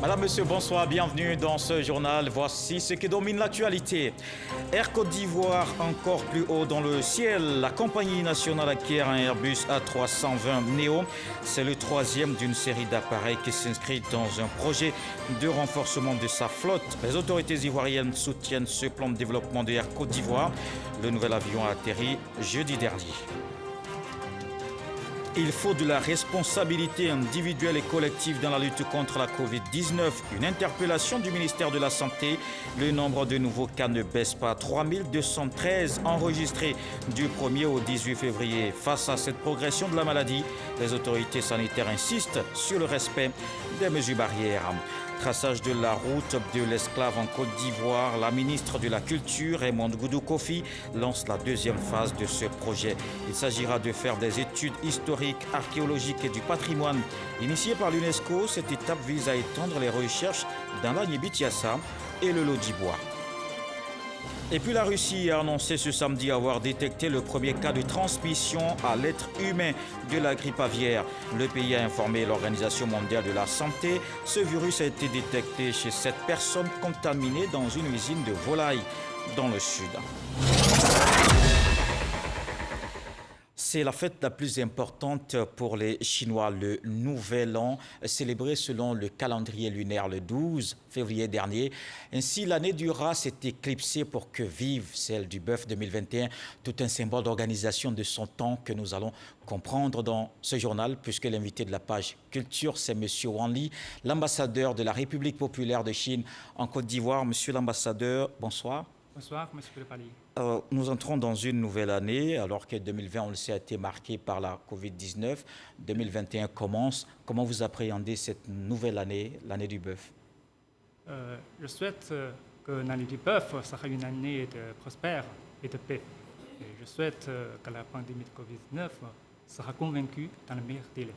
Madame, Monsieur, bonsoir, bienvenue dans ce journal. Voici ce qui domine l'actualité. Air Côte d'Ivoire encore plus haut dans le ciel. La compagnie nationale acquiert un Airbus A320 Neo. C'est le troisième d'une série d'appareils qui s'inscrit dans un projet de renforcement de sa flotte. Les autorités ivoiriennes soutiennent ce plan de développement de Air Côte d'Ivoire. Le nouvel avion a atterri jeudi dernier. Il faut de la responsabilité individuelle et collective dans la lutte contre la Covid-19. Une interpellation du ministère de la Santé. Le nombre de nouveaux cas ne baisse pas. 3213 enregistrés du 1er au 18 février. Face à cette progression de la maladie, les autorités sanitaires insistent sur le respect des mesures barrières. Traçage de la route de l'esclave en Côte d'Ivoire, la ministre de la Culture, Raymond Goudou Kofi, lance la deuxième phase de ce projet. Il s'agira de faire des études historiques, archéologiques et du patrimoine. Initiée par l'UNESCO, cette étape vise à étendre les recherches dans l'Agné-Bitiassa et le Lodjibois. Et puis la Russie a annoncé ce samedi avoir détecté le premier cas de transmission à l'être humain de la grippe aviaire. Le pays a informé l'Organisation mondiale de la santé. Ce virus a été détecté chez 7 personnes contaminées dans une usine de volailles dans le sud. C'est la fête la plus importante pour les Chinois, le Nouvel An, célébré selon le calendrier lunaire le 12 février dernier. Ainsi, l'année du rat s'est éclipsée pour que vive celle du bœuf 2021, tout un symbole d'organisation de son temps que nous allons comprendre dans ce journal, puisque l'invité de la page Culture, c'est M. Wang Li, l'ambassadeur de la République populaire de Chine en Côte d'Ivoire. Monsieur l'ambassadeur, bonsoir. Bonsoir, Monsieur le Pali. Nous entrons dans une nouvelle année, alors que 2020, on le sait, a été marqué par la Covid-19. 2021 commence. Comment vous appréhendez cette nouvelle année, l'année du bœuf? Je souhaite que l'année du bœuf sera une année prospère et de paix. Et je souhaite que la pandémie de Covid-19 sera convaincue dans le meilleur délai.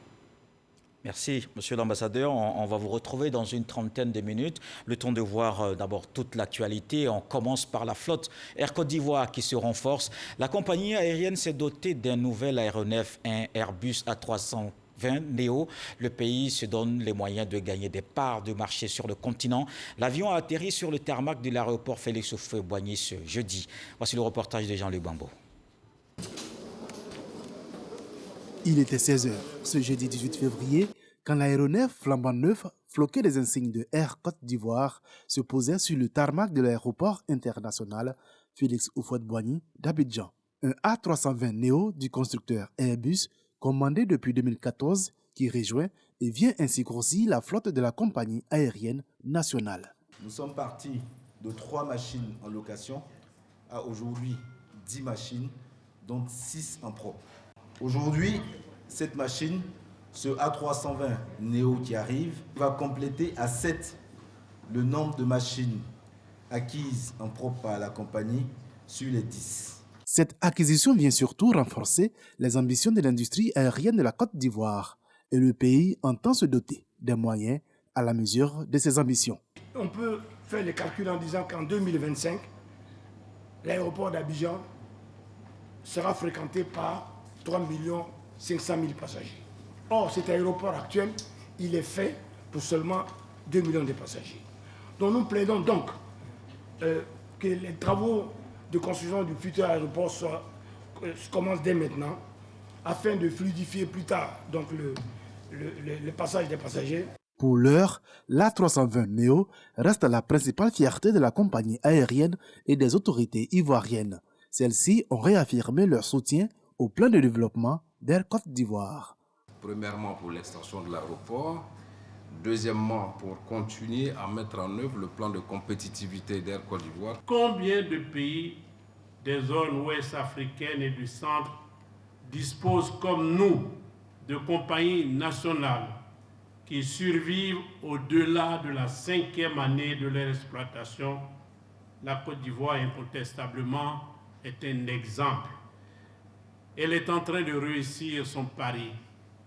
Merci, Monsieur l'ambassadeur. On va vous retrouver dans une trentaine de minutes. Le temps de voir d'abord toute l'actualité. On commence par la flotte Air Côte d'Ivoire qui se renforce. La compagnie aérienne s'est dotée d'un nouvel aéronef, un Airbus A320 Neo. Le pays se donne les moyens de gagner des parts de marché sur le continent. L'avion a atterri sur le tarmac de l'aéroport Félix Houphouët-Boigny ce jeudi. Voici le reportage de Jean-Luc Bambo. Il était 16 h ce jeudi 18 février quand l'aéronef flambant neuf, floqué des insignes de Air Côte d'Ivoire, se posait sur le tarmac de l'aéroport international Félix Houphouët-Boigny d'Abidjan. Un A320 Neo du constructeur Airbus, commandé depuis 2014, qui rejoint et vient ainsi grossir la flotte de la compagnie aérienne nationale. Nous sommes partis de 3 machines en location à aujourd'hui 10 machines, dont 6 en propre. Aujourd'hui, cette machine, ce A320 Neo qui arrive, va compléter à 7 le nombre de machines acquises en propre par la compagnie sur les 10. Cette acquisition vient surtout renforcer les ambitions de l'industrie aérienne de la Côte d'Ivoire et le pays entend se doter des moyens à la mesure de ses ambitions. On peut faire les calculs en disant qu'en 2025, l'aéroport d'Abidjan sera fréquenté par 3 500 000 passagers. Or, cet aéroport actuel, il est fait pour seulement 2 millions de passagers. Donc nous plaidons donc que les travaux de construction du futur aéroport commencent dès maintenant, afin de fluidifier plus tard donc le passage des passagers. Pour l'heure, l'A320 Neo reste la principale fierté de la compagnie aérienne et des autorités ivoiriennes. Celles-ci ont réaffirmé leur soutien au plan de développement d'Air Côte d'Ivoire. Premièrement, pour l'extension de l'aéroport. Deuxièmement, pour continuer à mettre en œuvre le plan de compétitivité d'Air Côte d'Ivoire. Combien de pays des zones ouest africaines et du centre disposent comme nous de compagnies nationales qui survivent au-delà de la 5e année de leur exploitation? La Côte d'Ivoire, incontestablement, est un exemple. Elle est en train de réussir son pari.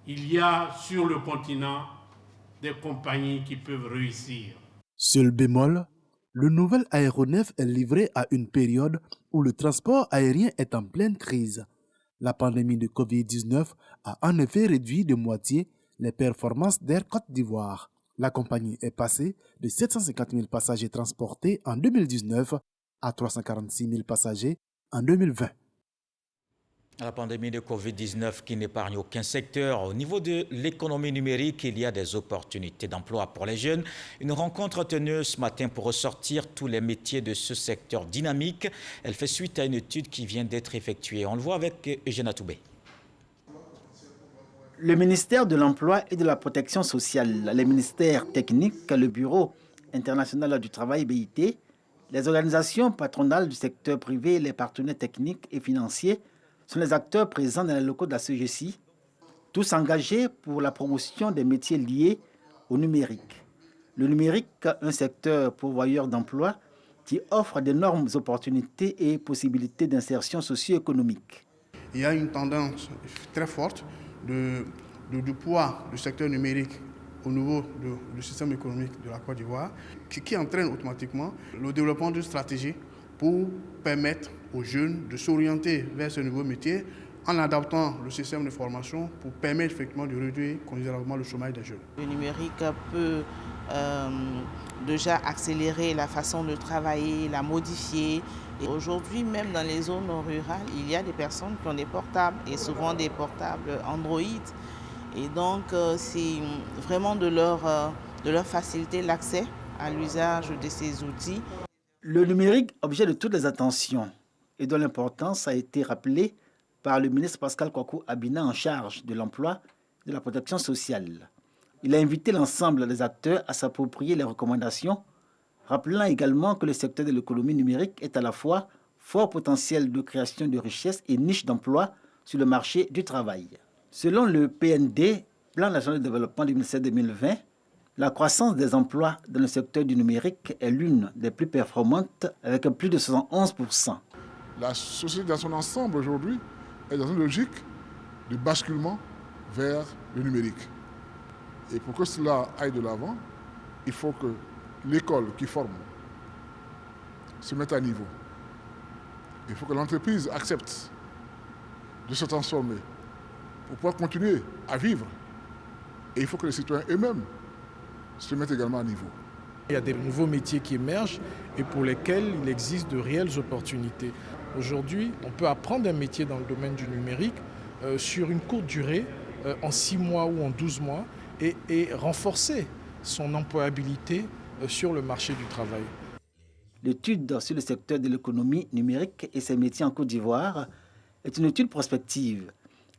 Il y a sur le continent des compagnies qui peuvent réussir. Seul bémol, le nouvel aéronef est livré à une période où le transport aérien est en pleine crise. La pandémie de Covid-19 a en effet réduit de moitié les performances d'Air Côte d'Ivoire. La compagnie est passée de 750 000 passagers transportés en 2019 à 346 000 passagers en 2020. La pandémie de Covid-19 qui n'épargne aucun secteur. Au niveau de l'économie numérique, il y a des opportunités d'emploi pour les jeunes. Une rencontre tenue ce matin pour ressortir tous les métiers de ce secteur dynamique. Elle fait suite à une étude qui vient d'être effectuée. On le voit avec Eugène Atoubé. Le ministère de l'Emploi et de la Protection sociale, les ministères techniques, le Bureau international du travail BIT, les organisations patronales du secteur privé, les partenaires techniques et financiers sont les acteurs présents dans les locaux de la CGC, tous engagés pour la promotion des métiers liés au numérique. Le numérique, un secteur pourvoyeur d'emplois qui offre d'énormes opportunités et possibilités d'insertion socio-économique. Il y a une tendance très forte du poids du secteur numérique au niveau du système économique de la Côte d'Ivoire qui entraîne automatiquement le développement d'une stratégie pour permettre aux jeunes de s'orienter vers ce nouveau métier en adaptant le système de formation pour permettre effectivement de réduire considérablement le chômage des jeunes. Le numérique peut déjà accélérer la façon de travailler, la modifier. Et aujourd'hui, même dans les zones rurales, il y a des personnes qui ont des portables et souvent des portables Android. Et donc, c'est vraiment de leur faciliter l'accès à l'usage de ces outils. Le numérique, objet de toutes les attentions et dont l'importance a été rappelée par le ministre Pascal Kwaku Abina en charge de l'emploi et de la protection sociale. Il a invité l'ensemble des acteurs à s'approprier les recommandations, rappelant également que le secteur de l'économie numérique est à la fois fort potentiel de création de richesses et niche d'emploi sur le marché du travail. Selon le PND, Plan national de développement 2017-2020, la croissance des emplois dans le secteur du numérique est l'une des plus performantes, avec plus de 71%. La société dans son ensemble aujourd'hui est dans une logique de basculement vers le numérique. Et pour que cela aille de l'avant, il faut que l'école qui forme se mette à niveau. Il faut que l'entreprise accepte de se transformer pour pouvoir continuer à vivre. Et il faut que les citoyens eux-mêmes se mettent également à niveau. Il y a des nouveaux métiers qui émergent et pour lesquels il existe de réelles opportunités. Aujourd'hui, on peut apprendre un métier dans le domaine du numérique sur une courte durée, en 6 mois ou en 12 mois, et renforcer son employabilité sur le marché du travail. L'étude sur le secteur de l'économie numérique et ses métiers en Côte d'Ivoire est une étude prospective.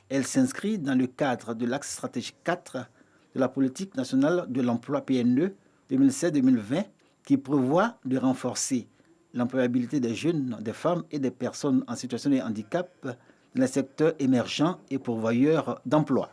Elle s'inscrit dans le cadre de l'axe stratégique 4 de la politique nationale de l'emploi PNE 2016-2020 qui prévoit de renforcer l'employabilité des jeunes, des femmes et des personnes en situation de handicap dans les secteurs émergents et pourvoyeurs d'emploi.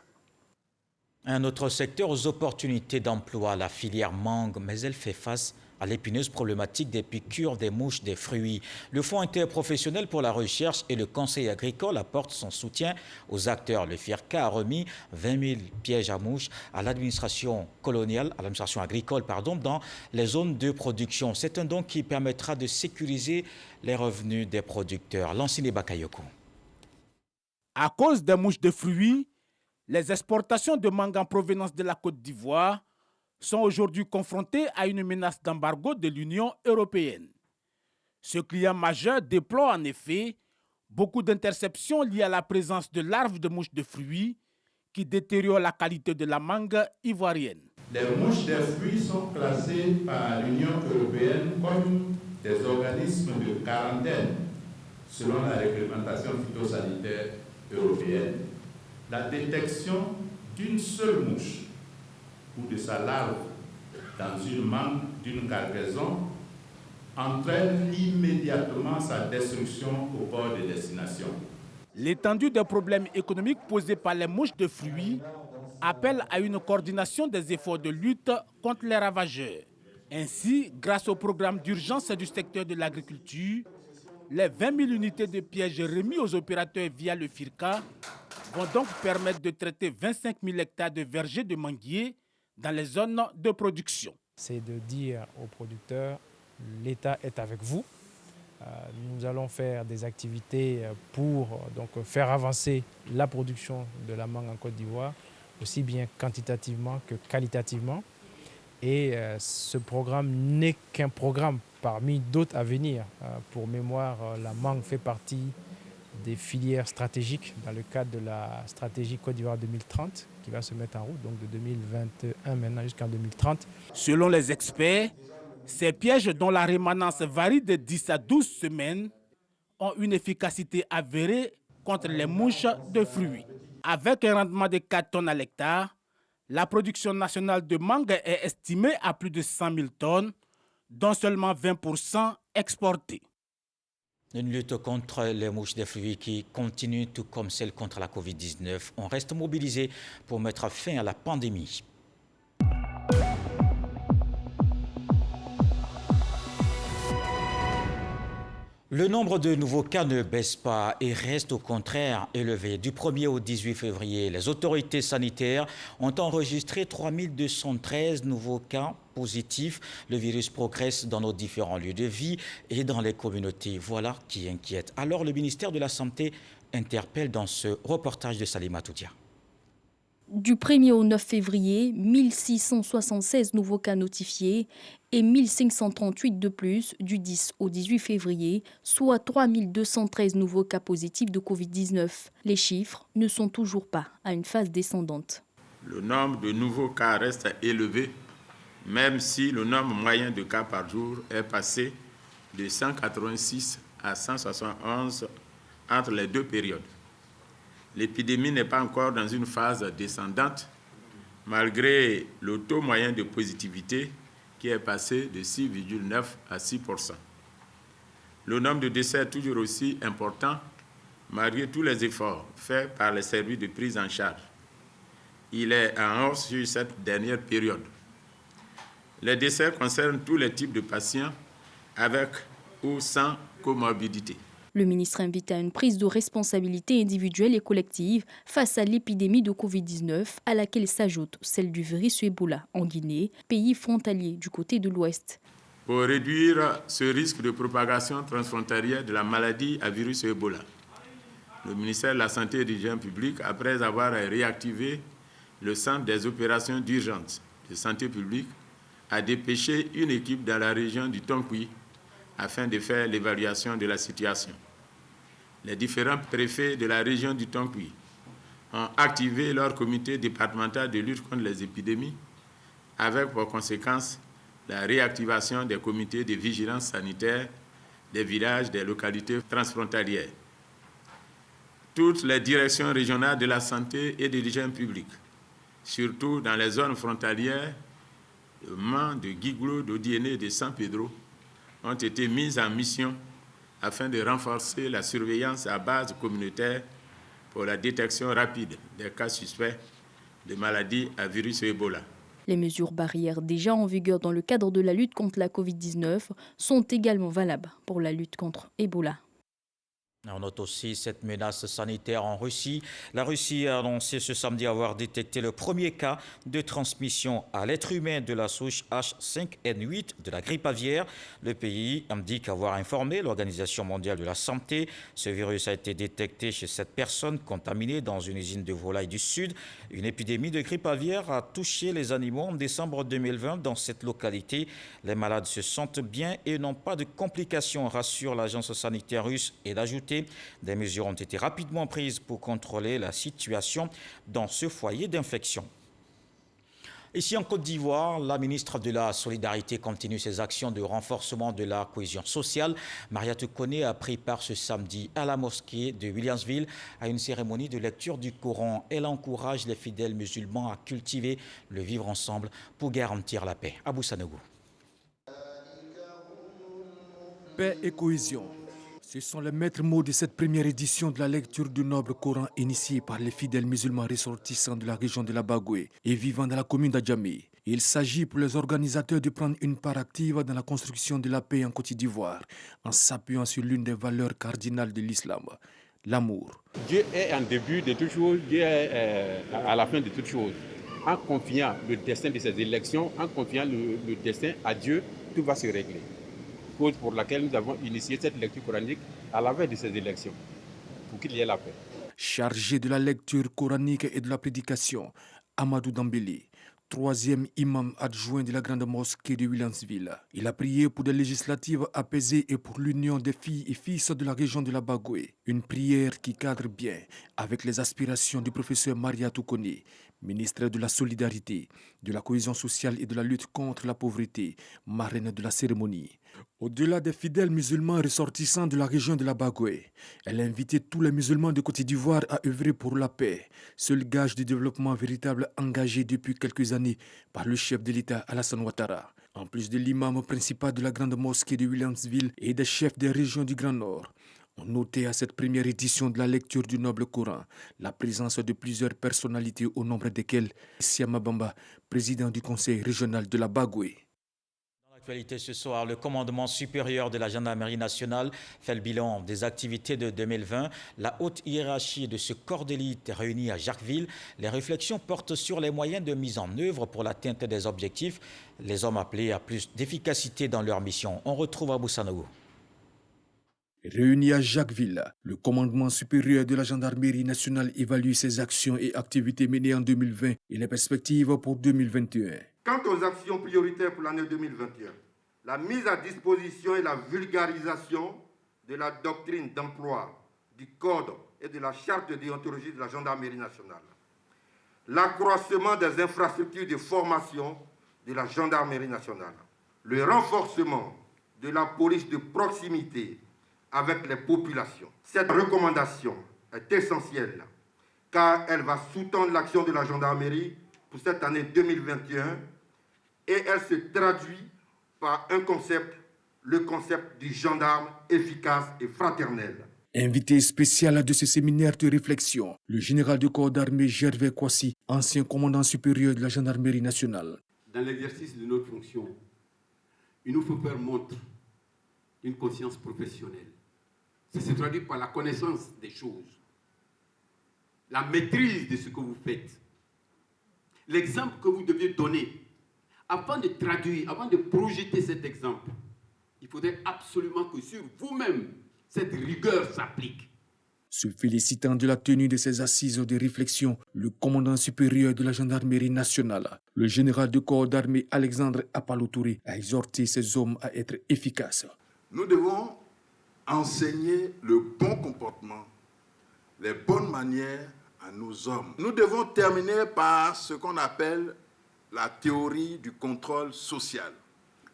Un autre secteur aux opportunités d'emploi, la filière mangue, mais elle fait face à l'épineuse problématique des piqûres des mouches des fruits. Le Fonds interprofessionnel pour la recherche et le Conseil agricole apporte son soutien aux acteurs. Le FIRCA a remis 20 000 pièges à mouches à l'administration coloniale, à l'administration agricole, dans les zones de production. C'est un don qui permettra de sécuriser les revenus des producteurs. Lansine Bakayoko. À cause des mouches de fruits, les exportations de mangue en provenance de la Côte d'Ivoire sont aujourd'hui confrontés à une menace d'embargo de l'Union européenne. Ce client majeur déplore en effet beaucoup d'interceptions liées à la présence de larves de mouches de fruits qui détériorent la qualité de la mangue ivoirienne. Les mouches des fruits sont classées par l'Union européenne comme des organismes de quarantaine selon la réglementation phytosanitaire européenne. La détection d'une seule mouche ou de sa larve dans une mangue d'une cargaison entraîne immédiatement sa destruction au port de destination. L'étendue des problèmes économiques posés par les mouches de fruits appelle à une coordination des efforts de lutte contre les ravageurs. Ainsi, grâce au programme d'urgence du secteur de l'agriculture, les 20 000 unités de pièges remis aux opérateurs via le FIRCA vont donc permettre de traiter 25 000 hectares de vergers de manguiers dans les zones de production. C'est de dire aux producteurs, l'État est avec vous. Nous allons faire des activités pour faire avancer la production de la mangue en Côte d'Ivoire, aussi bien quantitativement que qualitativement. Et ce programme n'est qu'un programme parmi d'autres à venir. Pour mémoire, la mangue fait partie des filières stratégiques dans le cadre de la stratégie Côte d'Ivoire 2030 qui va se mettre en route, donc de 2021 maintenant jusqu'en 2030. Selon les experts, ces pièges dont la rémanence varie de 10 à 12 semaines ont une efficacité avérée contre les mouches de fruits. Avec un rendement de 4 tonnes à l'hectare, la production nationale de mangue est estimée à plus de 100 000 tonnes, dont seulement 20% exportées. Une lutte contre les mouches des fruits qui continue, tout comme celle contre la Covid-19. On reste mobilisé pour mettre fin à la pandémie. Le nombre de nouveaux cas ne baisse pas et reste au contraire élevé. Du 1er au 18 février, les autorités sanitaires ont enregistré 3213 nouveaux cas positifs. Le virus progresse dans nos différents lieux de vie et dans les communautés. Voilà qui inquiète. Alors le ministère de la Santé interpelle dans ce reportage de Salima Toudia. Du 1er au 9 février, 1676 nouveaux cas notifiés et 1538 de plus du 10 au 18 février, soit 3213 nouveaux cas positifs de Covid-19. Les chiffres ne sont toujours pas à une phase descendante. Le nombre de nouveaux cas reste élevé, même si le nombre moyen de cas par jour est passé de 186 à 171 entre les deux périodes. L'épidémie n'est pas encore dans une phase descendante, malgré le taux moyen de positivité qui est passé de 6,9 à 6%. Le nombre de décès est toujours aussi important, malgré tous les efforts faits par les services de prise en charge. Il est en hausse sur cette dernière période. Les décès concernent tous les types de patients, avec ou sans comorbidité. Le ministre invite à une prise de responsabilité individuelle et collective face à l'épidémie de Covid-19 à laquelle s'ajoute celle du virus Ebola en Guinée, pays frontalier du côté de l'Ouest. Pour réduire ce risque de propagation transfrontalière de la maladie à virus Ebola, le ministère de la Santé et de l'Hygiène publique, après avoir réactivé le centre des opérations d'urgence de santé publique, a dépêché une équipe dans la région du Tonkouy afin de faire l'évaluation de la situation. Les différents préfets de la région du Tonkouy ont activé leur comité départemental de lutte contre les épidémies, avec pour conséquence la réactivation des comités de vigilance sanitaire des villages des localités transfrontalières. Toutes les directions régionales de la santé et de l'hygiène publique, surtout dans les zones frontalières de Mans, de Guiglo, d'Odiéné et de San Pedro, ont été mises en mission afin de renforcer la surveillance à base communautaire pour la détection rapide des cas suspects de maladies à virus Ebola. Les mesures barrières déjà en vigueur dans le cadre de la lutte contre la Covid-19 sont également valables pour la lutte contre Ebola. On note aussi cette menace sanitaire en Russie. La Russie a annoncé ce samedi avoir détecté le premier cas de transmission à l'être humain de la souche H5N8 de la grippe aviaire. Le pays indique avoir informé l'Organisation mondiale de la santé. Ce virus a été détecté chez cette personne contaminée dans une usine de volailles du Sud. Une épidémie de grippe aviaire a touché les animaux en décembre 2020 dans cette localité. Les malades se sentent bien et n'ont pas de complications, rassure l'agence sanitaire russe, et d'ajouter des mesures ont été rapidement prises pour contrôler la situation dans ce foyer d'infection. Ici en Côte d'Ivoire, la ministre de la Solidarité continue ses actions de renforcement de la cohésion sociale. Mariate Koné a pris part ce samedi à la mosquée de Williamsville à une cérémonie de lecture du Coran. Elle encourage les fidèles musulmans à cultiver le vivre ensemble pour garantir la paix. Abou Sanogo. Paix et cohésion. Ce sont les maîtres mots de cette première édition de la lecture du noble Coran initiée par les fidèles musulmans ressortissants de la région de la Bagoué et vivant dans la commune d'Adjamé. Il s'agit pour les organisateurs de prendre une part active dans la construction de la paix en Côte d'Ivoire en s'appuyant sur l'une des valeurs cardinales de l'islam, l'amour. Dieu est en début de toutes choses, Dieu est à la fin de toutes choses. En confiant le destin de ces élections, en confiant le destin à Dieu, tout va se régler. Cause pour laquelle nous avons initié cette lecture coranique à la veille de ces élections, pour qu'il y ait la paix. Chargé de la lecture coranique et de la prédication, Amadou Dambélé, troisième imam adjoint de la grande mosquée de Williamsville. Il a prié pour des législatives apaisées et pour l'union des filles et fils de la région de la Bagoé. Une prière qui cadre bien avec les aspirations du professeur Maria Toukoni, ministre de la Solidarité, de la Cohésion sociale et de la lutte contre la pauvreté, marraine de la cérémonie. Au-delà des fidèles musulmans ressortissants de la région de la Bagoé, elle a invité tous les musulmans de Côte d'Ivoire à œuvrer pour la paix, seul gage de développement véritable engagé depuis quelques années par le chef de l'État Alassane Ouattara. En plus de l'imam principal de la grande mosquée de Williamsville et des chefs des régions du Grand Nord, on notait à cette première édition de la lecture du Noble Coran la présence de plusieurs personnalités au nombre desquelles Siama Bamba, président du conseil régional de la Bagoé. Actualité ce soir, le commandement supérieur de la gendarmerie nationale fait le bilan des activités de 2020. La haute hiérarchie de ce corps d'élite réuni à Jacquesville. Les réflexions portent sur les moyens de mise en œuvre pour l'atteinte des objectifs. Les hommes appelés à plus d'efficacité dans leur mission. On retrouve Abou Sanogo. Réuni à Jacquesville, le commandement supérieur de la gendarmerie nationale évalue ses actions et activités menées en 2020 et les perspectives pour 2021. Quant aux actions prioritaires pour l'année 2021, la mise à disposition et la vulgarisation de la doctrine d'emploi, du code et de la charte de déontologie de la gendarmerie nationale, l'accroissement des infrastructures de formation de la gendarmerie nationale, le renforcement de la police de proximité avec les populations. Cette recommandation est essentielle car elle va sous-tendre l'action de la gendarmerie pour cette année 2021 et elle se traduit par un concept, le concept du gendarme efficace et fraternel. Invité spécial de ce séminaire de réflexion, le général de corps d'armée Gervais Kwasi, ancien commandant supérieur de la gendarmerie nationale. Dans l'exercice de notre fonction, il nous faut faire montre d'une conscience professionnelle. Ça se traduit par la connaissance des choses, la maîtrise de ce que vous faites, l'exemple que vous deviez donner. Avant de traduire, avant de projeter cet exemple, il faudrait absolument que sur vous-même, cette rigueur s'applique. Se félicitant de la tenue de ces assises de réflexion, le commandant supérieur de la gendarmerie nationale, le général de corps d'armée Alexandre Apalo-Touré, a exhorté ces hommes à être efficaces. Nous devons enseigner le bon comportement, les bonnes manières à nos hommes. Nous devons terminer par ce qu'on appelle la théorie du contrôle social.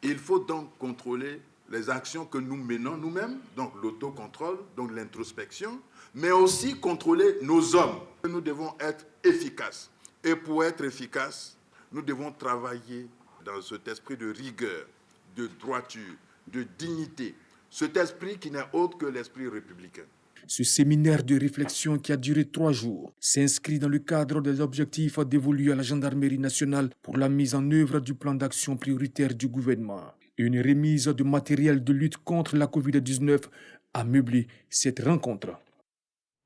Il faut donc contrôler les actions que nous menons nous-mêmes, donc l'autocontrôle, donc l'introspection, mais aussi contrôler nos hommes. Nous devons être efficaces. Et pour être efficaces, nous devons travailler dans cet esprit de rigueur, de droiture, de dignité, cet esprit qui n'est autre que l'esprit républicain. Ce séminaire de réflexion qui a duré 3 jours s'inscrit dans le cadre des objectifs dévolus à la gendarmerie nationale pour la mise en œuvre du plan d'action prioritaire du gouvernement. Une remise de matériel de lutte contre la Covid-19 a meublé cette rencontre.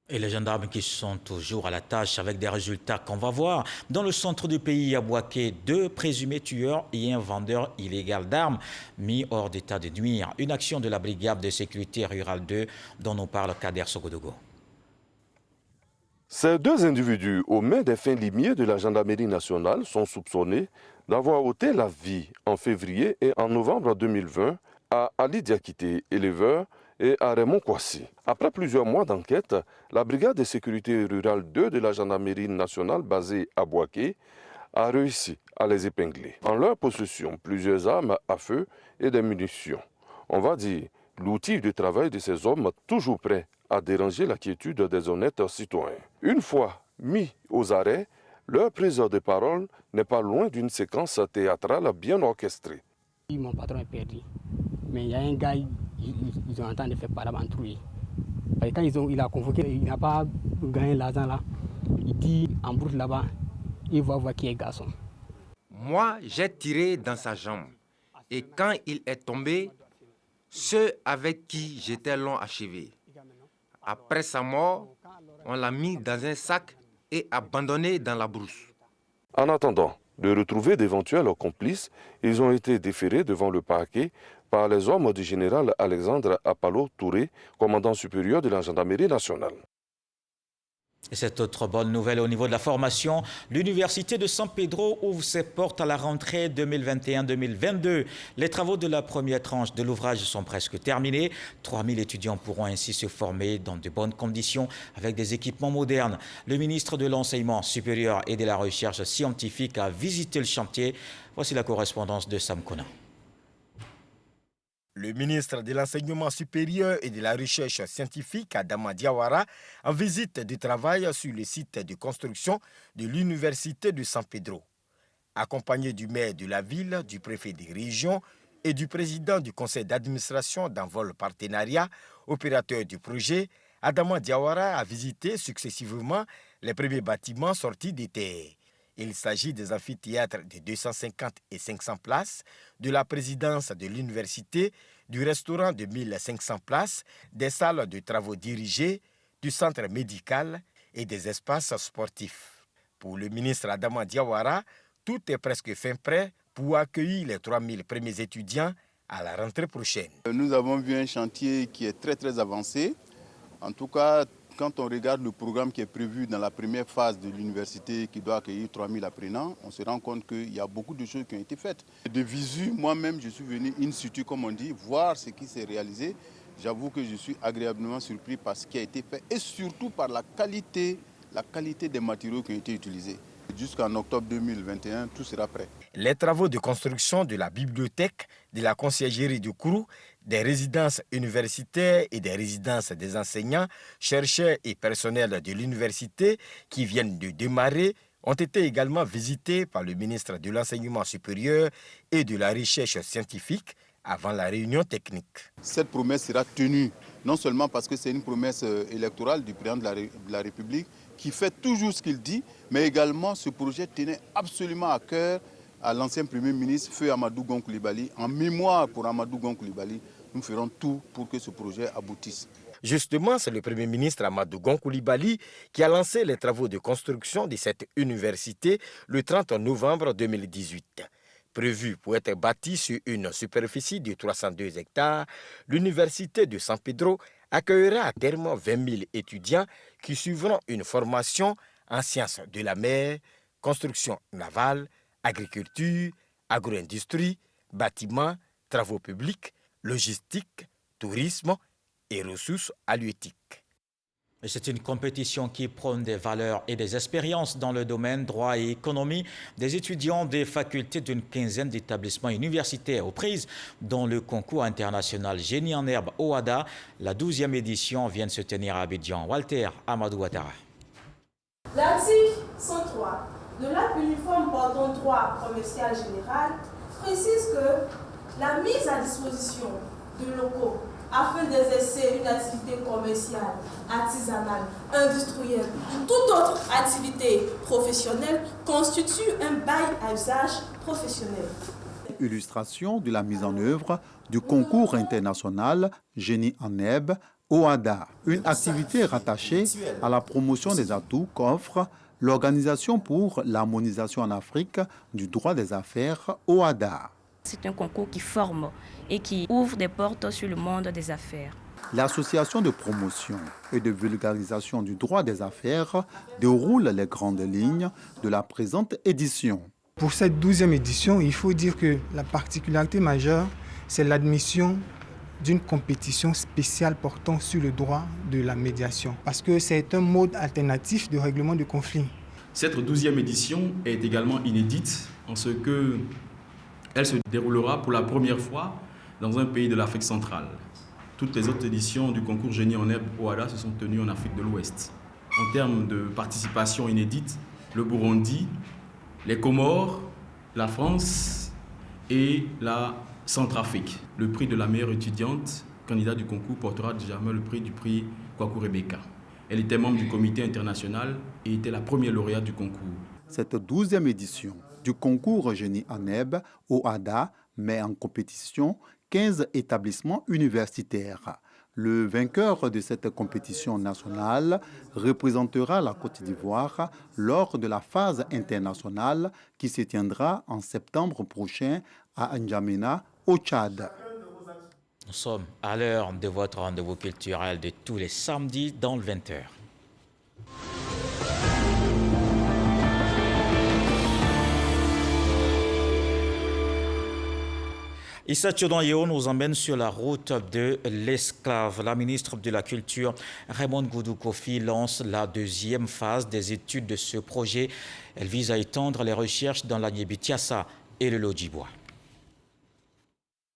Et les gendarmes qui sont toujours à la tâche avec des résultats qu'on va voir. Dans le centre du pays, à Bouaké, 2 présumés tueurs et un vendeur illégal d'armes mis hors d'état de nuire. Une action de la brigade de sécurité rurale 2 dont nous parle Kader Sogodogo. Ces 2 individus aux mains des fins limiers de la gendarmerie nationale sont soupçonnés d'avoir ôté la vie en février et en novembre 2020 à Ali Diakité, éleveur, et à Raymond Kwasi. Après plusieurs mois d'enquête, la brigade de sécurité rurale 2 de la gendarmerie nationale basée à Bouaké a réussi à les épingler. En leur possession, plusieurs armes à feu et des munitions. On va dire l'outil de travail de ces hommes toujours prêts à déranger la quiétude des honnêtes citoyens. Une fois mis aux arrêts, leur prise de parole n'est pas loin d'une séquence théâtrale bien orchestrée. Mon patron est perdu, mais il y a un gars, ils ont en train de faire parabantrouiller. Quand il a convoqué, il n'a pas gagné l'argent là. Il dit en route là-bas, il va voir qui est garçon. Moi, j'ai tiré dans sa jambe. Et quand il est tombé, ceux avec qui j'étais l'ont achevé. Après sa mort, on l'a mis dans un sac et abandonné dans la brousse. En attendant de retrouver d'éventuels complices, ils ont été déférés devant le parquet par les hommes du général Alexandre Apalo-Touré, commandant supérieur de la gendarmerie nationale. Et cette autre bonne nouvelle au niveau de la formation, l'Université de San Pedro ouvre ses portes à la rentrée 2021-2022. Les travaux de la première tranche de l'ouvrage sont presque terminés. 3000 étudiants pourront ainsi se former dans de bonnes conditions avec des équipements modernes. Le ministre de l'Enseignement supérieur et de la Recherche scientifique a visité le chantier. Voici la correspondance de Sam Kona. Le ministre de l'Enseignement supérieur et de la Recherche scientifique, Adama Diawara, en visite de travail sur le site de construction de l'Université de San Pedro. Accompagné du maire de la ville, du préfet des régions et du président du conseil d'administration d'Envol Partenariat, opérateur du projet, Adama Diawara a visité successivement les premiers bâtiments sortis des terres. Il s'agit des amphithéâtres de 250 et 500 places, de la présidence de l'université, du restaurant de 1500 places, des salles de travaux dirigés, du centre médical et des espaces sportifs. Pour le ministre Adama Diawara, tout est presque fin prêt pour accueillir les 3000 premiers étudiants à la rentrée prochaine. Nous avons vu un chantier qui est très avancé. En tout cas, quand on regarde le programme qui est prévu dans la première phase de l'université qui doit accueillir 3000 apprenants, on se rend compte qu'il y a beaucoup de choses qui ont été faites. De visu, moi-même, je suis venu in situ, comme on dit, voir ce qui s'est réalisé. J'avoue que je suis agréablement surpris par ce qui a été fait et surtout par la qualité des matériaux qui ont été utilisés. Jusqu'en octobre 2021, tout sera prêt. Les travaux de construction de la bibliothèque, de la conciergerie du Kourou, des résidences universitaires et des résidences des enseignants, chercheurs et personnels de l'université qui viennent de démarrer ont été également visités par le ministre de l'Enseignement supérieur et de la Recherche scientifique avant la réunion technique. Cette promesse sera tenue, non seulement parce que c'est une promesse électorale du président de la République qui fait toujours ce qu'il dit, mais également ce projet tenait absolument à cœur à l'ancien Premier ministre, Feu Amadou Gon Coulibaly. En mémoire pour Amadou Gon Coulibaly, nous ferons tout pour que ce projet aboutisse. Justement, c'est le Premier ministre Amadou Gon Coulibaly qui a lancé les travaux de construction de cette université le 30 novembre 2018. Prévue pour être bâtie sur une superficie de 302 hectares, l'université de San Pedro accueillera à terme 20 000 étudiants qui suivront une formation en sciences de la mer, construction navale, agriculture, agro-industrie, bâtiments, travaux publics, logistique, tourisme et ressources halieutiques. C'est une compétition qui prône des valeurs et des expériences dans le domaine droit et économie. Des étudiants des facultés d'une quinzaine d'établissements universitaires aux prises, dont le concours international Génie en herbe OADA. La 12e édition vient de se tenir à Abidjan. Walter Amadou Ouattara. L'article 103 de l'acte uniforme portant droit commercial général précise que la mise à disposition de locaux afin d'exercer une activité commerciale, artisanale, industrielle ou toute autre activité professionnelle constitue un bail à usage professionnel. Illustration de la mise en œuvre du concours international Génie en herbe OADA, une activité rattachée à la promotion des atouts qu'offre l'Organisation pour l'harmonisation en Afrique du droit des affaires OADA. C'est un concours qui forme et qui ouvre des portes sur le monde des affaires. L'association de promotion et de vulgarisation du droit des affaires déroule les grandes lignes de la présente édition. Pour cette 12e édition, il faut dire que la particularité majeure, c'est l'admission d'une compétition spéciale portant sur le droit de la médiation, parce que c'est un mode alternatif de règlement de conflits. Cette 12e édition est également inédite en ce que elle se déroulera pour la première fois dans un pays de l'Afrique centrale. Toutes les autres éditions du concours Génie en herbe OADA se sont tenues en Afrique de l'Ouest. En termes de participation inédite, le Burundi, les Comores, la France et la Centrafrique. Le prix de la meilleure étudiante, candidate du concours, portera désormais le prix Kwaku Rebecca. Elle était membre du comité international et était la première lauréate du concours. Cette 12e édition du concours Génie en herbe OADA met en compétition 15 établissements universitaires. Le vainqueur de cette compétition nationale représentera la Côte d'Ivoire lors de la phase internationale qui se tiendra en septembre prochain à N'Djamena, au Tchad. Nous sommes à l'heure de votre rendez-vous culturel de tous les samedis dans le 20h. Issa Tchodon nous emmène sur la route de l'esclave. La ministre de la Culture, Raymond Goudou Kofi, lance la deuxième phase des études de ce projet. Elle vise à étendre les recherches dans la Niébi-Tiassa et le Lodjibois.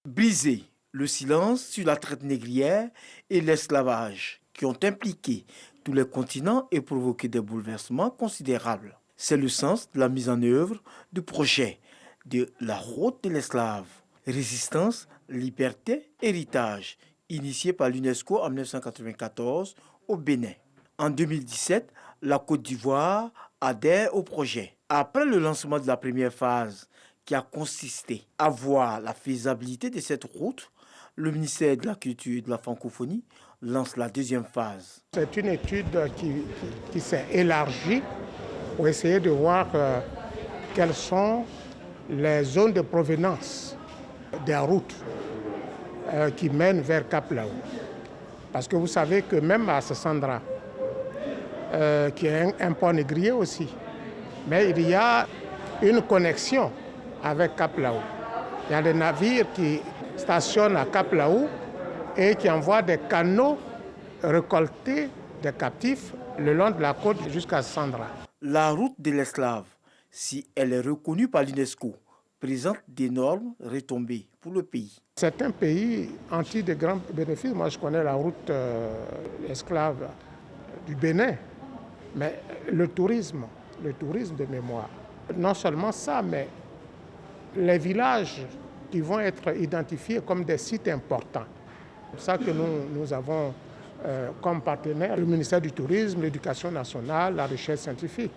Briser le silence sur la traite négrière et l'esclavage qui ont impliqué tous les continents et provoqué des bouleversements considérables. C'est le sens de la mise en œuvre du projet de la route de l'esclave. Résistance, liberté, héritage, initié par l'UNESCO en 1994 au Bénin. En 2017, la Côte d'Ivoire adhère au projet. Après le lancement de la première phase, qui a consisté à voir la faisabilité de cette route, le ministère de la Culture et de la Francophonie lance la deuxième phase. C'est une étude qui s'est élargie pour essayer de voir quelles sont les zones de provenance des routes qui mènent vers Cap-Lao. Parce que vous savez que même à Sassandra, qui est un port négrier aussi, mais il y a une connexion avec Cap-Lao. Il y a des navires qui stationnent à Cap-Lao et qui envoient des canaux récoltés des captifs le long de la côte jusqu'à Sassandra. La route de l'esclave, si elle est reconnue par l'UNESCO, présente d'énormes retombées pour le pays. C'est un pays anti de grands bénéfices. Moi, je connais la route esclave du Bénin, mais le tourisme de mémoire. Non seulement ça, mais les villages qui vont être identifiés comme des sites importants. C'est pour ça que nous avons comme partenaire le ministère du Tourisme, l'Éducation nationale, la recherche scientifique.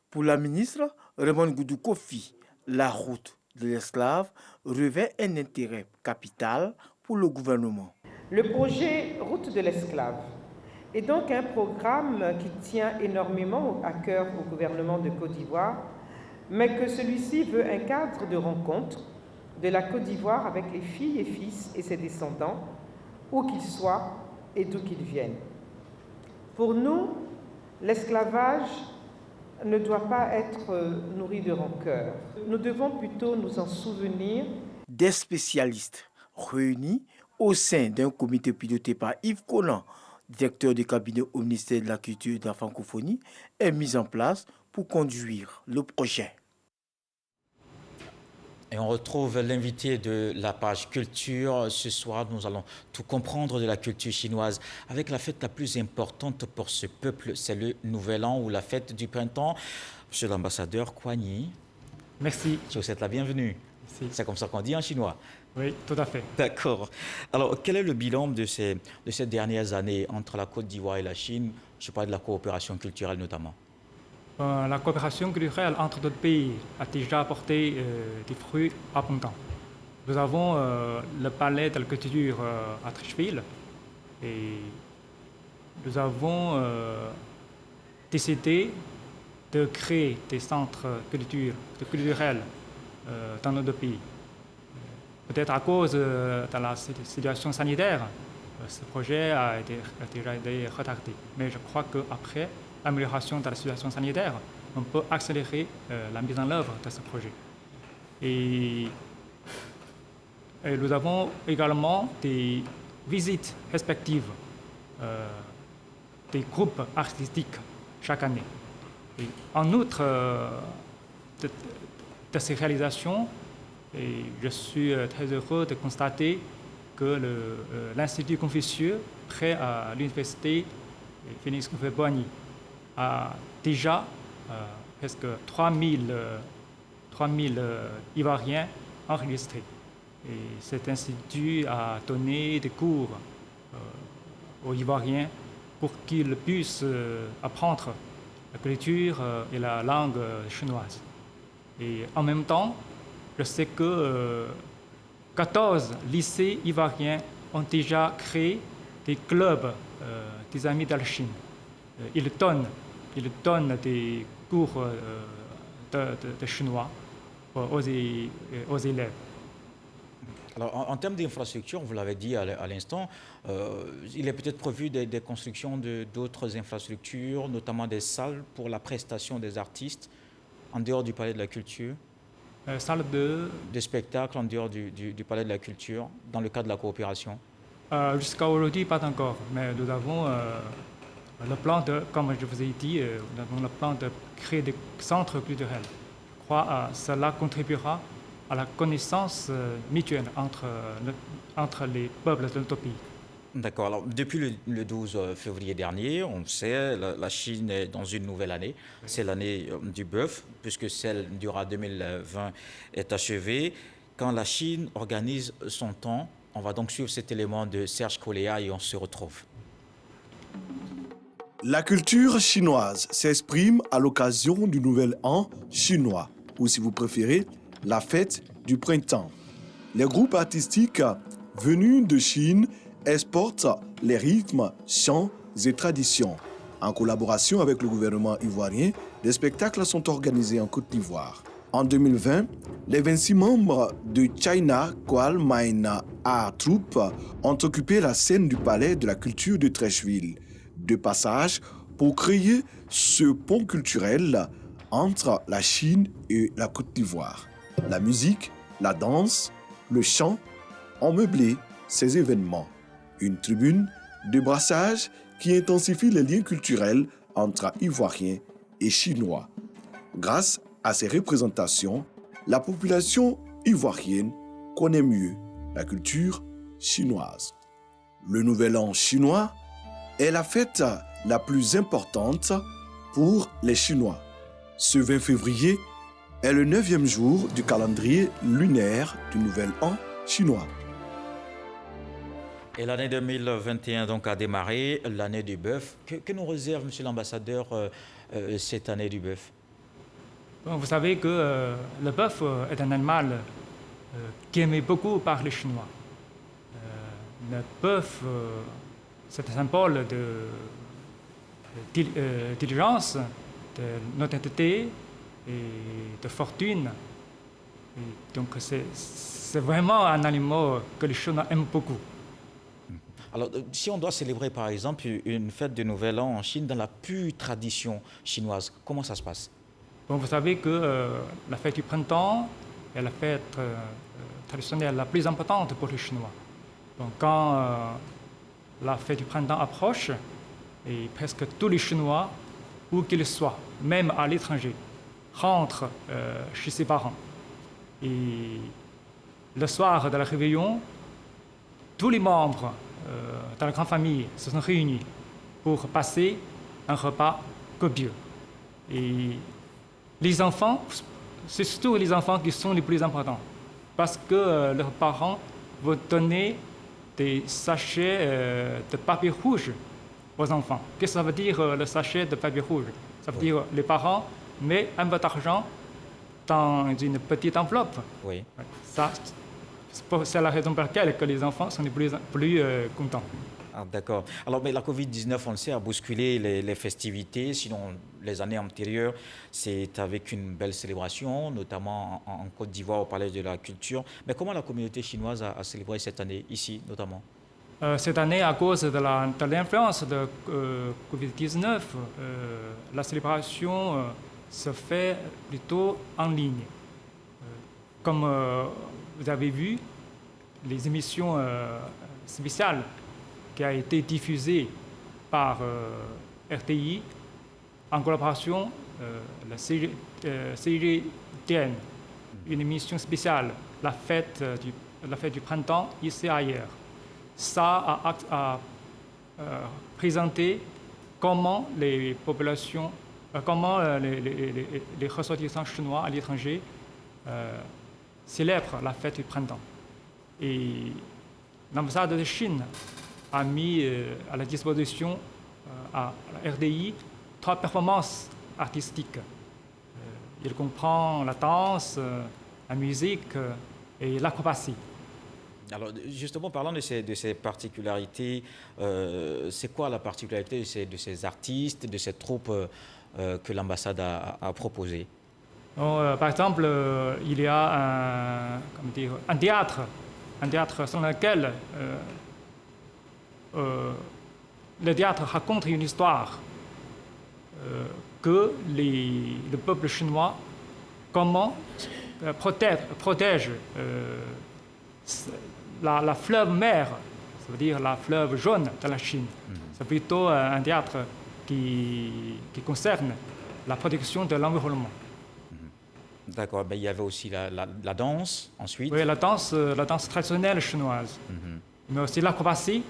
Pour la ministre Raymond Goudou Kofi, la route de l'esclave revêt un intérêt capital pour le gouvernement. Le projet Route de l'esclave est donc un programme qui tient énormément à cœur au gouvernement de Côte d'Ivoire, mais que celui-ci veut un cadre de rencontre de la Côte d'Ivoire avec les filles et fils et ses descendants, où qu'ils soient et d'où qu'ils viennent. Pour nous, l'esclavage ne doit pas être nourri de rancœur. Nous devons plutôt nous en souvenir. Des spécialistes réunis au sein d'un comité piloté par Yves Collant, directeur du cabinet au ministère de la Culture et de la Francophonie, est mis en place pour conduire le projet. Et on retrouve l'invité de la page culture. Ce soir, nous allons tout comprendre de la culture chinoise avec la fête la plus importante pour ce peuple. C'est le Nouvel An ou la fête du printemps. Monsieur l'ambassadeur Kuan-Yi. Merci. Je vous souhaite la bienvenue. C'est comme ça qu'on dit en chinois. Oui, tout à fait. D'accord. Alors, quel est le bilan de ces dernières années entre la Côte d'Ivoire et la Chine? Je parle de la coopération culturelle notamment. La coopération culturelle entre deux pays a déjà apporté des fruits abondants. Nous avons le palais de la culture à Trècheville et nous avons décidé de créer des centres culturels dans nos deux pays. Peut-être à cause de la situation sanitaire, ce projet a déjà été retardé. Mais je crois qu'après l'amélioration de la situation sanitaire, on peut accélérer la mise en œuvre de ce projet. Et nous avons également des visites respectives des groupes artistiques chaque année. Et en outre de ces réalisations, et je suis très heureux de constater que l'Institut Confucius, près à l'Université Félix Houphouët-Boigny, a déjà presque 3000 Ivoiriens enregistrés. Et cet institut a donné des cours aux Ivoiriens pour qu'ils puissent apprendre la culture et la langue chinoise. Et en même temps, je sais que 14 lycées ivoiriens ont déjà créé des clubs des amis de la Chine. Ils donnent des cours de chinois aux élèves. Alors, en termes d'infrastructures, vous l'avez dit à l'instant, il est peut-être prévu des constructions d'autres infrastructures, notamment des salles pour la prestation des artistes en dehors du palais de la culture. salle de... Des spectacles en dehors du Palais de la Culture, dans le cadre de la coopération? Jusqu'à aujourd'hui, pas encore. Mais nous avons le plan de, comme je vous ai dit, nous avons le plan de créer des centres culturels. Je crois que cela contribuera à la connaissance mutuelle entre les peuples de notre pays. D'accord. Alors, depuis le 12 février dernier, on sait, la Chine est dans une nouvelle année. C'est l'année du bœuf, puisque celle durant 2020 est achevée. Quand la Chine organise son temps, on va donc suivre cet élément de Serge Coléa et on se retrouve. La culture chinoise s'exprime à l'occasion du Nouvel An chinois, ou si vous préférez, la fête du printemps. Les groupes artistiques venus de Chine exportent les rythmes, chants et traditions. En collaboration avec le gouvernement ivoirien, des spectacles sont organisés en Côte d'Ivoire. En 2020, les 26 membres de China Kwal Maina Art Troupe ont occupé la scène du Palais de la Culture de Treichville, de passage pour créer ce pont culturel entre la Chine et la Côte d'Ivoire. La musique, la danse, le chant ont meublé ces événements. Une tribune de brassage qui intensifie les liens culturels entre Ivoiriens et Chinois. Grâce à ces représentations, la population ivoirienne connaît mieux la culture chinoise. Le Nouvel An chinois est la fête la plus importante pour les Chinois. Ce 20 février est le 9e jour du calendrier lunaire du Nouvel An chinois. Et l'année 2021 donc a démarré, l'année du bœuf. Que nous réserve, monsieur l'ambassadeur, cette année du bœuf? Bon, vous savez que le bœuf est un animal qui est aimé beaucoup par les Chinois. Le bœuf, c'est un symbole de diligence, de honnêteté et de fortune. Et donc c'est vraiment un animal que les Chinois aiment beaucoup. Alors, si on doit célébrer, par exemple, une fête de Nouvel An en Chine dans la pure tradition chinoise, comment ça se passe? Bon, vous savez que la fête du printemps est la fête traditionnelle la plus importante pour les Chinois. Donc, quand la fête du printemps approche, et presque tous les Chinois, où qu'ils soient, même à l'étranger, rentrent chez ses parents. Et le soir de la réveillon, tous les membres dans la grande famille se sont réunis pour passer un repas copieux. Et les enfants, c'est surtout les enfants qui sont les plus importants, parce que leurs parents vont donner des sachets de papier rouge aux enfants. Qu'est-ce que ça veut dire le sachet de papier rouge? Ça veut dire les parents mettent un peu d'argent dans une petite enveloppe. Oui. Ça, c'est la raison pour laquelle que les enfants sont les plus contents. Ah, d'accord. Alors, mais la Covid-19, on le sait, a bousculé les festivités. Sinon, les années antérieures, c'est avec une belle célébration, notamment en Côte d'Ivoire, au Palais de la Culture. Mais comment la communauté chinoise a célébré cette année, ici notamment? Cette année, à cause de l'influence de Covid-19, la célébration se fait plutôt en ligne. Comme vous avez vu, les émissions spéciales qui ont été diffusées par RTI en collaboration la CGTN, une émission spéciale, la fête du printemps ici et ailleurs. Ça a présenté comment les populations, comment les ressortissants chinois à l'étranger célèbrent la fête du printemps. Et l'ambassade de Chine a mis à la disposition à la RDI 3 performances artistiques. Il comprend la danse, la musique et l'acrobatie. Alors, justement, parlant de ces particularités, c'est quoi la particularité de ces artistes, de ces troupes que l'ambassade a proposées? Par exemple, il y a un théâtre sur lequel le théâtre raconte une histoire que le peuple chinois, comment protège la fleuve mer, ça veut dire la fleuve jaune de la Chine. C'est plutôt un théâtre qui concerne la protection de l'environnement. D'accord, mais il y avait aussi la danse ensuite. Oui, la danse traditionnelle chinoise. Mais aussi l'acrobatie.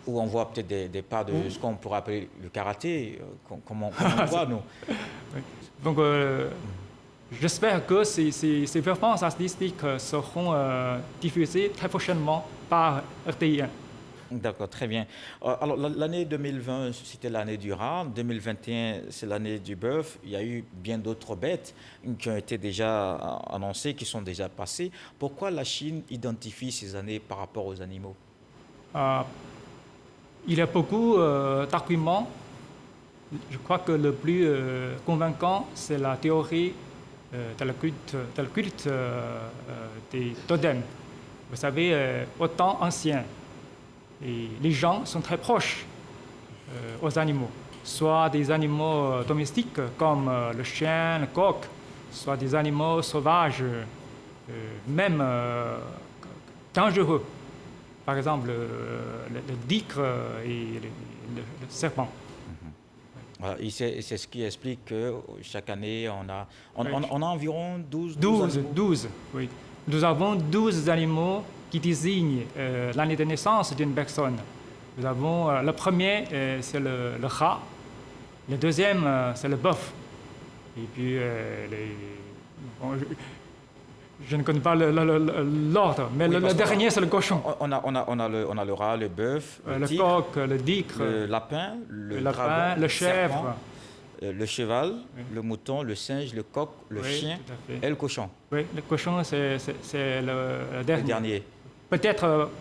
Où on voit peut-être des pas de ce qu'on pourrait appeler le karaté, comment on voit, nous. Oui. Donc, j'espère que ces performances artistiques seront diffusées très prochainement par RTI1. D'accord, très bien. Alors, l'année 2020, c'était l'année du rat. 2021, c'est l'année du bœuf. Il y a eu bien d'autres bêtes qui ont été déjà annoncées, qui sont déjà passées. Pourquoi la Chine identifie ces années par rapport aux animaux? Il y a beaucoup d'arguments. Je crois que le plus convaincant, c'est la théorie de la culte des totems. Vous savez, au temps ancien, et les gens sont très proches aux animaux, soit des animaux domestiques comme le chien, le coq, soit des animaux sauvages, même dangereux. Par exemple, le tigre et le serpent. Voilà, et c'est ce qui explique que chaque année, on a environ 12 oui. Nous avons 12 animaux qui désignent l'année de naissance d'une personne. Nous avons le premier, c'est le rat. Le deuxième, c'est le bœuf. Et puis, je ne connais pas l'ordre, mais oui, le dernier, c'est le cochon. On a le rat, le bœuf, le coq, le tigre, le lapin, le chèvre, le cheval, le mouton, le singe, le coq, le chien et le cochon. Oui, le cochon, c'est le dernier. Le dernier. Peut-être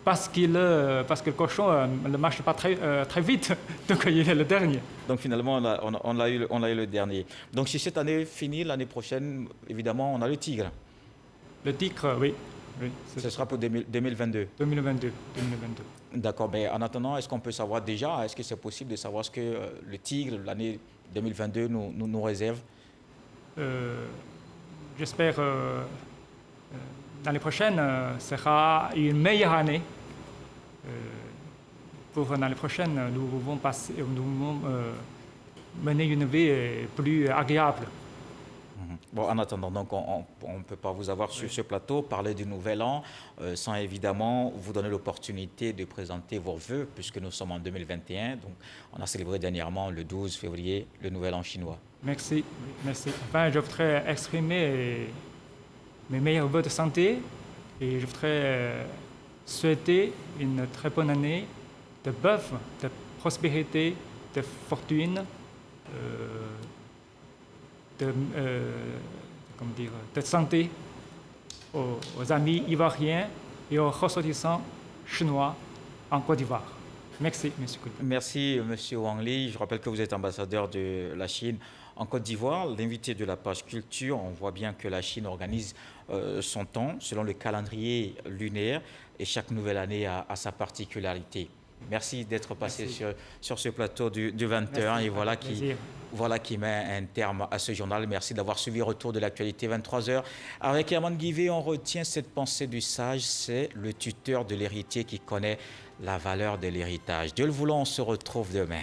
parce que le cochon ne marche pas très vite, donc il est le dernier. Donc finalement, on a eu le dernier. Donc si cette année finit, l'année prochaine, évidemment, on a le tigre. Le tigre, oui. Ce sera pour 2022. 2022. D'accord. Mais en attendant, est-ce qu'on peut savoir déjà, est-ce que c'est possible de savoir ce que le tigre, l'année 2022, nous réserve? J'espère l'année prochaine sera une meilleure année. Pour l'année prochaine, nous pouvons mener une vie plus agréable. Bon, en attendant, donc, on ne peut pas vous avoir sur ce plateau, parler du Nouvel An, sans évidemment vous donner l'opportunité de présenter vos vœux, puisque nous sommes en 2021. Donc, on a célébré dernièrement, le 12 février, le Nouvel An chinois. Merci. Enfin, je voudrais exprimer mes meilleurs vœux de santé et je voudrais souhaiter une très bonne année de bœuf, de prospérité, de fortune, de santé aux amis ivoiriens et aux ressortissants chinois en Côte d'Ivoire. Merci, M. Koudou. Merci, M. Wang Li. Je rappelle que vous êtes ambassadeur de la Chine en Côte d'Ivoire. L'invité de la page culture, on voit bien que la Chine organise son temps selon le calendrier lunaire et chaque nouvelle année a sa particularité. Merci d'être passé sur ce plateau du 20h et voilà qui met un terme à ce journal. Merci d'avoir suivi Retour de l'actualité 23h. Avec Herman Guivet, on retient cette pensée du sage, c'est le tuteur de l'héritier qui connaît la valeur de l'héritage. Dieu le voulant, on se retrouve demain.